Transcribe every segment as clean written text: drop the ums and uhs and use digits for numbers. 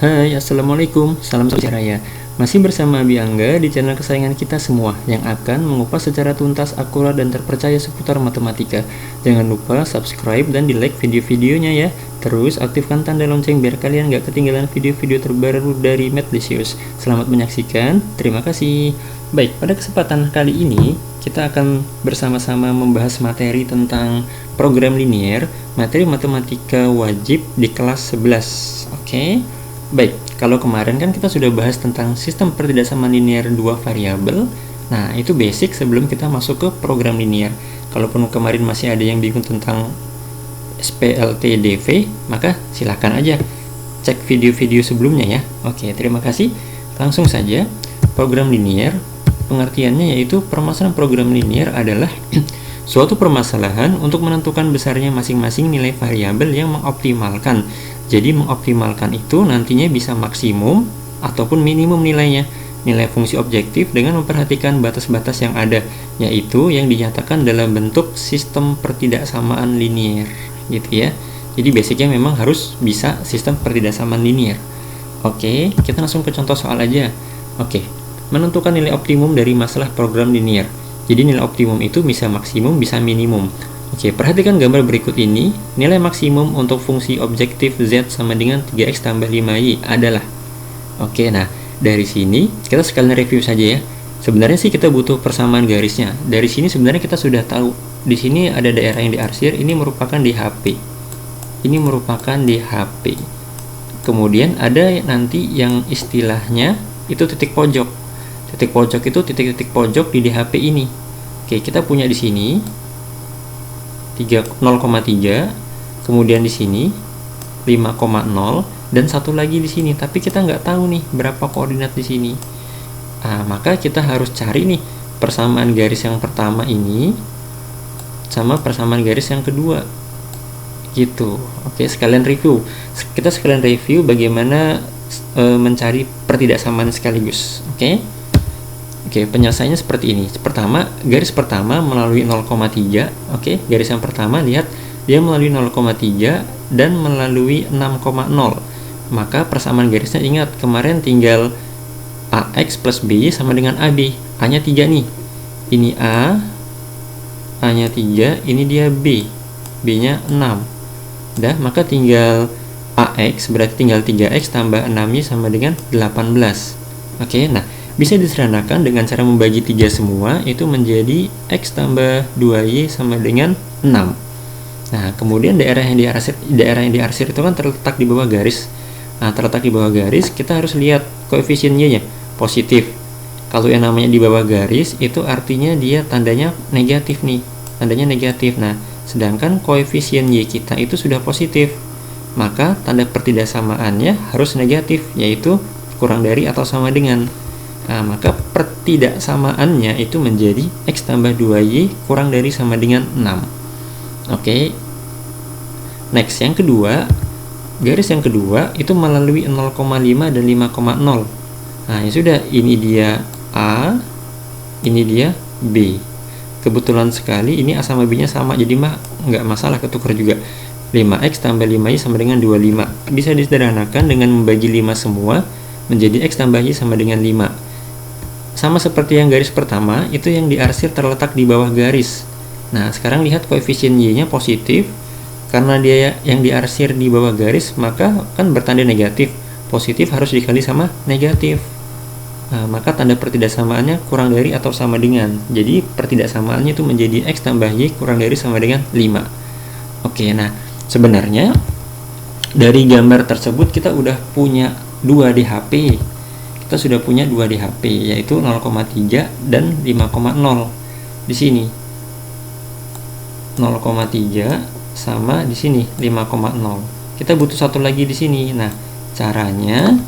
Hai, Assalamualaikum, salam sejahtera ya. Masih bersama Abi Angga di channel kesayangan kita semua yang akan mengupas secara tuntas, akurat, dan terpercaya seputar matematika. Jangan lupa subscribe dan di like video-videonya ya. Terus aktifkan tanda lonceng biar kalian gak ketinggalan video-video terbaru dari Matlicious. Selamat menyaksikan, terima kasih. Baik, pada kesempatan kali ini kita akan bersama-sama membahas materi tentang program linier, materi matematika wajib di kelas 11. Oke. Baik, kalau kemarin kan kita sudah bahas tentang sistem pertidaksamaan linier dua variabel. Nah, itu basic sebelum kita masuk ke program linier. Kalaupun kemarin masih ada yang bingung tentang SPLT-DV, maka silakan aja cek video-video sebelumnya ya. Oke, terima kasih. Langsung saja, program linier, pengertiannya yaitu permasalahan program linier adalah suatu permasalahan untuk menentukan besarnya masing-masing nilai variabel yang mengoptimalkan. Jadi mengoptimalkan itu nantinya bisa maksimum ataupun minimum nilainya, nilai fungsi objektif dengan memperhatikan batas-batas yang ada, yaitu yang dinyatakan dalam bentuk sistem pertidaksamaan linier, gitu ya. Jadi basicnya memang harus bisa sistem pertidaksamaan linier. Oke, kita langsung ke contoh soal aja. Oke, menentukan nilai optimum dari masalah program linier. Jadi nilai optimum itu bisa maksimum, bisa minimum. Oke, perhatikan gambar berikut ini. Nilai maksimum untuk fungsi objektif Z sama dengan 3x tambah 5y adalah. Oke, nah dari sini kita sekalian review saja ya. Sebenarnya sih kita butuh persamaan garisnya. Dari sini sebenarnya kita sudah tahu. Di sini ada daerah yang diarsir, ini merupakan di HP. Ini merupakan di HP. Kemudian ada nanti yang istilahnya itu titik pojok. Titik pojok itu titik-titik pojok di HP ini. Oke, kita punya di sini 0,3, kemudian di sini 5,0 dan satu lagi di sini, tapi kita nggak tahu nih berapa koordinat di sini. Maka kita harus cari nih persamaan garis yang pertama ini sama persamaan garis yang kedua, gitu. Oke, sekalian review. Kita sekalian review bagaimana mencari pertidaksamaan sekaligus. Oke, penyelesaiannya seperti ini. Pertama, garis pertama melalui 0,3. Oke, garis yang pertama lihat dia melalui 0,3 dan melalui 6,0. Maka persamaan garisnya ingat kemarin tinggal AX plus BY sama dengan AB. A-nya 3 nih. Ini A, A-nya 3, ini dia B. B-nya 6. Dah, maka tinggal AX berarti tinggal 3X tambah 6Y sama dengan 18. Oke, nah bisa disederhanakan dengan cara membagi 3 semua, itu menjadi X tambah 2Y sama dengan 6. Nah, kemudian daerah yang diarsir itu kan terletak di bawah garis. Nah, terletak di bawah garis, kita harus lihat koefisien Y-nya positif. Kalau yang namanya di bawah garis, itu artinya dia tandanya negatif nih. Tandanya negatif. Nah, sedangkan koefisien Y kita itu sudah positif. Maka tanda pertidaksamaannya harus negatif, yaitu kurang dari atau sama dengan. Maka pertidaksamaannya itu menjadi X tambah 2Y kurang dari sama dengan 6. Oke. Next, yang kedua, garis yang kedua itu melalui 0,5 dan 5,0. Nah, ya sudah, ini dia A, ini dia B. Kebetulan sekali ini A sama B-nya sama, jadi nggak masalah ketukar juga. 5X tambah 5Y sama dengan 25. Bisa disederhanakan dengan membagi 5 semua menjadi X tambah Y sama dengan 5. Sama seperti yang garis pertama, itu yang diarsir terletak di bawah garis. Nah, sekarang lihat koefisien Y-nya positif. Karena dia yang diarsir di bawah garis, maka kan bertanda negatif. Positif harus dikali sama negatif. Maka tanda pertidaksamaannya kurang dari atau sama dengan. Jadi pertidaksamaannya itu menjadi X tambah Y kurang dari sama dengan 5. Oke, nah sebenarnya dari gambar tersebut kita udah punya 2 di HP. Kita sudah punya 2 di HP, yaitu 0,3 dan 5,0. Di sini 0,3 sama di sini 5,0. Kita butuh satu lagi di sini. Nah, caranya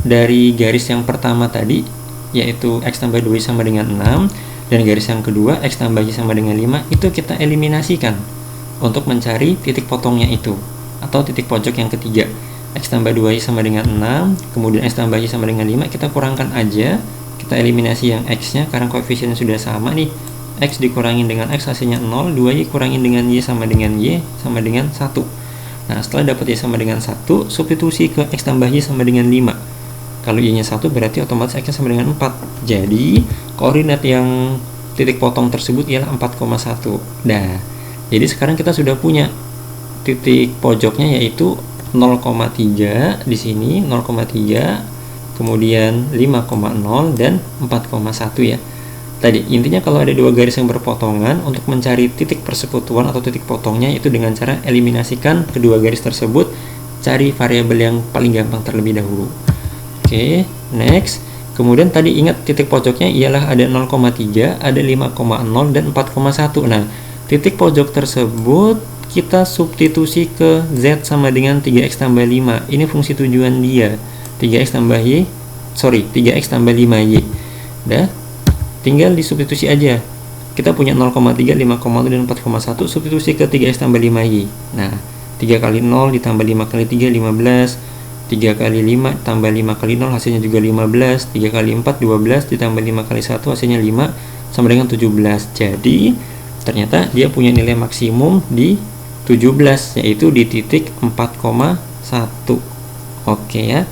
dari garis yang pertama tadi, yaitu X tambah 2Y sama dengan 6, dan garis yang kedua X tambah Y sama dengan 5, itu kita eliminasikan untuk mencari titik potongnya itu, atau titik pojok yang ketiga. X tambah 2Y sama dengan 6, kemudian X tambah Y sama dengan 5, kita kurangkan aja, kita eliminasi yang X nya karena koefisiennya sudah sama nih. X dikurangin dengan X hasilnya 0, 2Y kurangin dengan Y sama dengan 1. Nah, setelah dapat Y sama dengan 1, substitusi ke X tambah Y sama dengan 5. Kalau Y-nya 1 berarti otomatis X-nya sama dengan 4. Jadi, koordinat yang titik potong tersebut ialah 4,1. Nah, jadi sekarang kita sudah punya titik pojoknya yaitu 0,3 di sini, 0,3, kemudian 5,0 dan 4,1 ya. Tadi intinya kalau ada dua garis yang berpotongan, untuk mencari titik persekutuan atau titik potongnya itu dengan cara eliminasikan kedua garis tersebut, cari variabel yang paling gampang terlebih dahulu. Oke, next. Kemudian tadi ingat titik pojoknya ialah ada 0,3, ada 5,0 dan 4,1. Nah, titik pojok tersebut kita substitusi ke Z sama dengan 3X tambah 5. Ini fungsi tujuan dia. 3X tambah Y, 3X tambah 5Y. Udah, tinggal disubstitusi aja. Kita punya 0,3, 5,0 dan 4,1, substitusi ke 3X tambah 5Y. Nah, 3 kali 0 ditambah 5 kali 3, 15. 3 kali 5 tambah 5 kali 0 hasilnya juga 15. 3 kali 4, 12 ditambah 5 kali 1 hasilnya 5 sama dengan 17. Jadi, ternyata dia punya nilai maksimum di 17, yaitu di titik 4,1. Oke ya.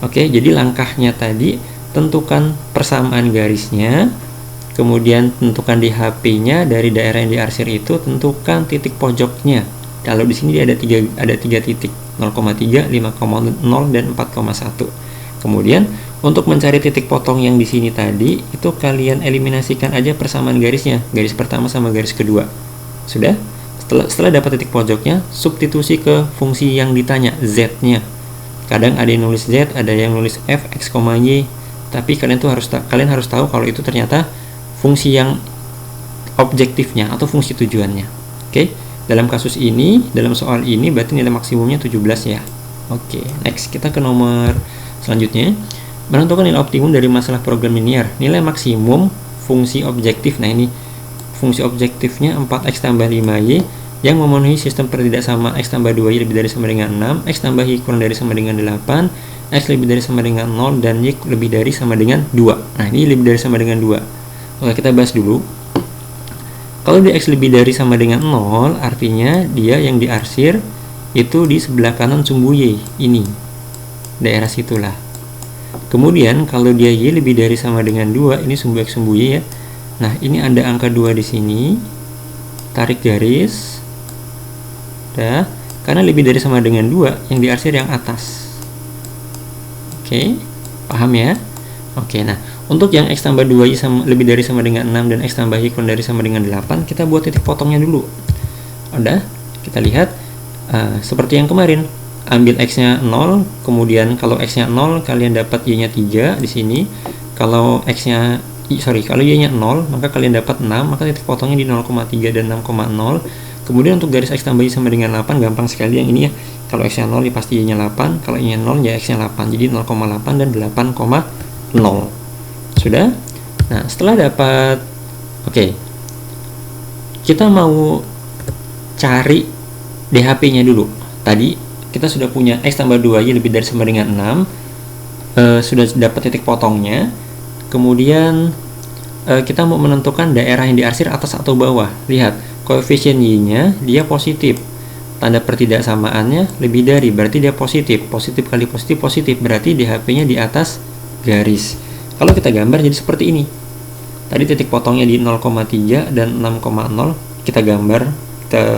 Oke, jadi langkahnya tadi tentukan persamaan garisnya, kemudian tentukan di HP-nya dari daerah yang diarsir itu, tentukan titik pojoknya. Kalau di sini ada tiga titik, 0,3, 5,0 dan 4,1. Kemudian untuk mencari titik potong yang di sini tadi, itu kalian eliminasikan aja persamaan garisnya, garis pertama sama garis kedua. Sudah? Setelah dapat titik pojoknya, substitusi ke fungsi yang ditanya, Z-nya. Kadang ada yang nulis Z, ada yang nulis F, X, Y. Tapi kalian harus tahu kalau itu ternyata fungsi yang objektifnya atau fungsi tujuannya. Oke, dalam kasus ini, dalam soal ini berarti nilai maksimumnya 17 ya. Oke, next kita ke nomor selanjutnya. Menentukan nilai optimum dari masalah program linear. Nilai maksimum fungsi objektif. Nah, ini fungsi objektifnya 4X tambah 5Y yang memenuhi sistem pertidaksama X tambah 2Y lebih dari sama dengan 6, X tambah Y kurang dari sama dengan 8, X lebih dari sama dengan 0, dan Y lebih dari sama dengan 2. Nah, ini lebih dari sama dengan 2. Oke, kita bahas dulu. Kalau di X lebih dari sama dengan 0, artinya dia yang diarsir itu di sebelah kanan sumbu Y, ini. Daerah situlah. Kemudian, kalau dia Y lebih dari sama dengan 2, ini sumbu X sumbu Y ya. Nah, ini ada angka 2 di sini. Tarik garis. Dah, karena lebih dari sama dengan 2, yang diarsir yang atas. Oke, paham ya? Oke, nah, untuk yang X tambah 2Y lebih dari sama dengan 6 dan X tambah Y kurang dari sama dengan 8, kita buat titik potongnya dulu. Udah, kita lihat seperti yang kemarin. Ambil X-nya 0, kemudian kalau X-nya 0, kalian dapat Y-nya 3 di sini. Kalau kalau Y-nya 0, maka kalian dapat 6, maka titik potongnya di 0,3 dan 6,0. Kemudian untuk garis X tambah Y sama dengan 8, gampang sekali yang ini ya. Kalau X-nya 0, ya pasti Y-nya 8. Kalau Y-nya 0, ya X-nya 8. Jadi 0,8 dan 8,0. Sudah? Nah, setelah dapat, oke, kita mau cari DHP-nya dulu. Tadi kita sudah punya X tambah 2Y lebih dari sama dengan 6. Sudah dapat titik potongnya. Kemudian kita mau menentukan daerah yang diarsir atas atau bawah. Lihat, koefisien Y-nya dia positif. Tanda pertidaksamaannya lebih dari, berarti dia positif. Positif kali positif, positif. Berarti DHP-nya di atas garis. Kalau kita gambar jadi seperti ini. Tadi titik potongnya di 0,3 dan 6,0. Kita gambar,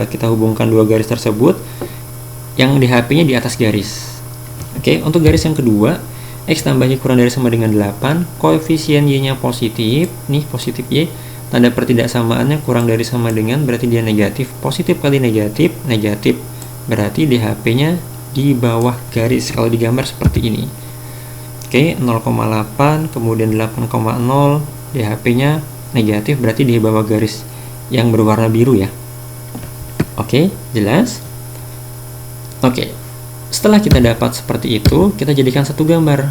kita hubungkan dua garis tersebut. Yang DHP-nya di atas garis. Oke, untuk garis yang kedua, X tambah Y kurang dari sama dengan 8, koefisien Y-nya positif, nih positif Y, tanda pertidaksamaannya kurang dari sama dengan, berarti dia negatif, positif kali negatif, negatif, berarti DHP-nya di bawah garis, kalau digambar seperti ini. Oke, 0,8, kemudian 8,0, DHP-nya negatif, berarti di bawah garis yang berwarna biru ya. Oke, jelas? Oke. Setelah kita dapat seperti itu, kita jadikan satu gambar.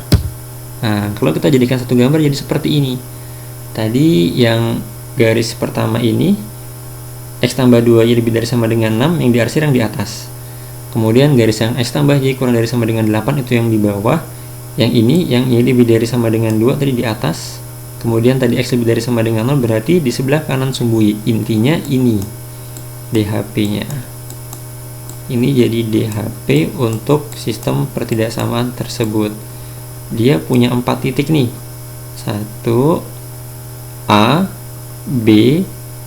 Nah, kalau kita jadikan satu gambar jadi seperti ini. Tadi yang garis pertama ini, X tambah 2Y lebih dari sama dengan 6, yang diarsir yang di atas. Kemudian garis yang X tambah Y kurang dari sama dengan 8, itu yang di bawah. Yang ini, yang Y lebih dari sama dengan 2, tadi di atas. Kemudian tadi X lebih dari sama dengan 0, berarti di sebelah kanan sumbu Y. Intinya ini, DHP-nya. ini jadi DHP untuk sistem pertidaksamaan tersebut. Dia punya 4 titik nih. 1, A, B,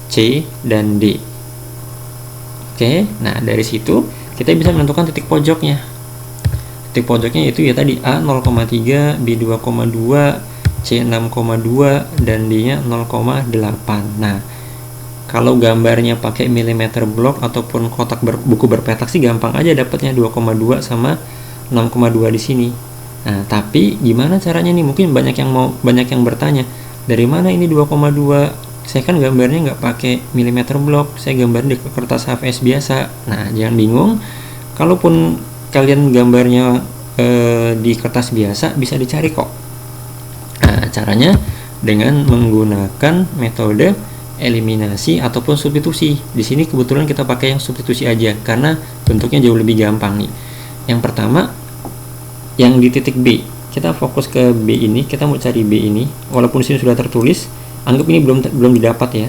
C, dan D. Oke, nah dari situ kita bisa menentukan titik pojoknya. Titik pojoknya itu ya tadi A 0,3, B 2,2, C 6,2, dan D nya 0,8. Nah, kalau gambarnya pakai milimeter blok ataupun kotak buku berpetak sih gampang aja dapatnya 2,2 sama 6,2 di sini. Nah, tapi gimana caranya nih? Mungkin banyak yang bertanya, dari mana ini 2,2? Saya kan gambarnya nggak pakai milimeter blok, saya gambar di kertas HVS biasa. Nah, jangan bingung. Kalaupun kalian gambarnya di kertas biasa, bisa dicari kok. Nah, caranya dengan menggunakan metode eliminasi ataupun substitusi. Di sini kebetulan kita pakai yang substitusi aja karena bentuknya jauh lebih gampang nih. Yang pertama, yang di titik B, kita fokus ke B ini, kita mau cari B ini. Walaupun di sini sudah tertulis, anggap ini belum didapat ya.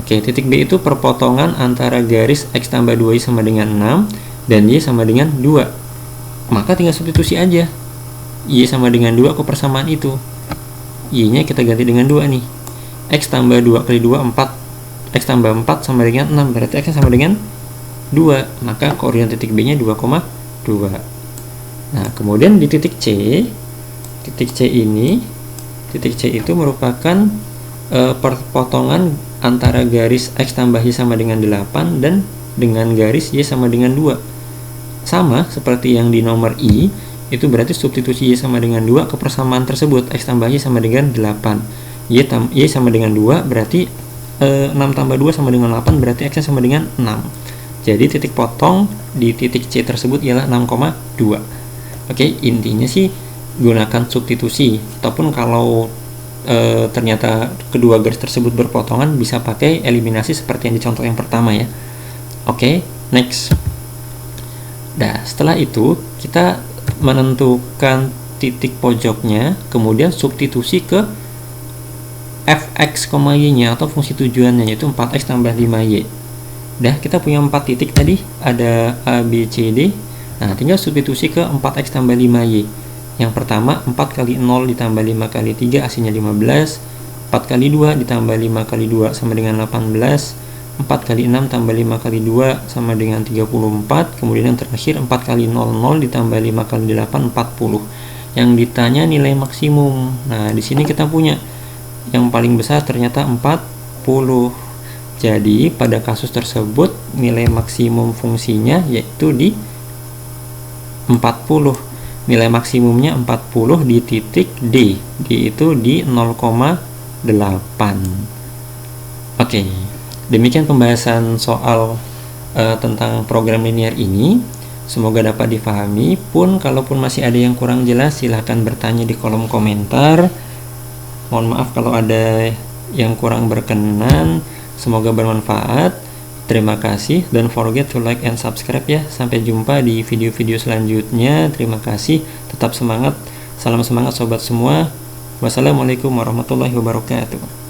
Oke, titik B itu perpotongan antara garis X tambah 2Y sama dengan 6 dan Y sama dengan 2. Maka tinggal substitusi aja. Y sama dengan 2 ke persamaan itu. Y nya kita ganti dengan 2 nih. X tambah 2 kali 2, 4. X tambah 4 sama dengan 6, berarti X sama dengan 2. Maka koordinat titik B nya 2,2. Nah, kemudian di titik C ini, titik C itu merupakan perpotongan antara garis X tambah Y sama dengan 8 dan dengan garis Y sama dengan 2. Sama seperti yang di nomor I, itu berarti substitusi Y sama dengan 2 ke persamaan tersebut. X tambah Y sama dengan 8. Y sama dengan 2, berarti 6 tambah 2 sama dengan 8, berarti X sama dengan 6. Jadi titik potong di titik C tersebut ialah 6,2. Oke, intinya sih gunakan substitusi, ataupun kalau ternyata kedua garis tersebut berpotongan, bisa pakai eliminasi seperti yang di contoh yang pertama ya. Oke, next. Nah, setelah itu kita menentukan titik pojoknya, kemudian substitusi ke fx, y nya atau fungsi tujuannya, yaitu 4x tambah 5y. Dah, kita punya 4 titik tadi, ada A, B, C, D. Nah, tinggal substitusi ke 4x tambah 5y. Yang pertama, 4 kali 0 ditambah 5 kali 3 hasilnya 15. 4 kali 2 ditambah 5 kali 2 sama dengan 18. 4 kali 6 tambah 5 kali 2 sama dengan 34. Kemudian yang terakhir 4 kali 00 ditambah 5 kali 8, 40. Yang ditanya nilai maksimum. Nah, di sini kita punya yang paling besar ternyata 40. Jadi pada kasus tersebut nilai maksimum fungsinya yaitu di 40. Nilai maksimumnya 40 di titik D. D itu di 0,8. Oke, demikian pembahasan soal tentang program linear ini. Semoga dapat difahami. Kalaupun masih ada yang kurang jelas, silahkan bertanya di kolom komentar. Mohon maaf kalau ada yang kurang berkenan. Semoga bermanfaat. Terima kasih. Don't forget to like and subscribe ya. Sampai jumpa di video-video selanjutnya. Terima kasih. Tetap semangat. Salam semangat sobat semua. Wassalamualaikum warahmatullahi wabarakatuh.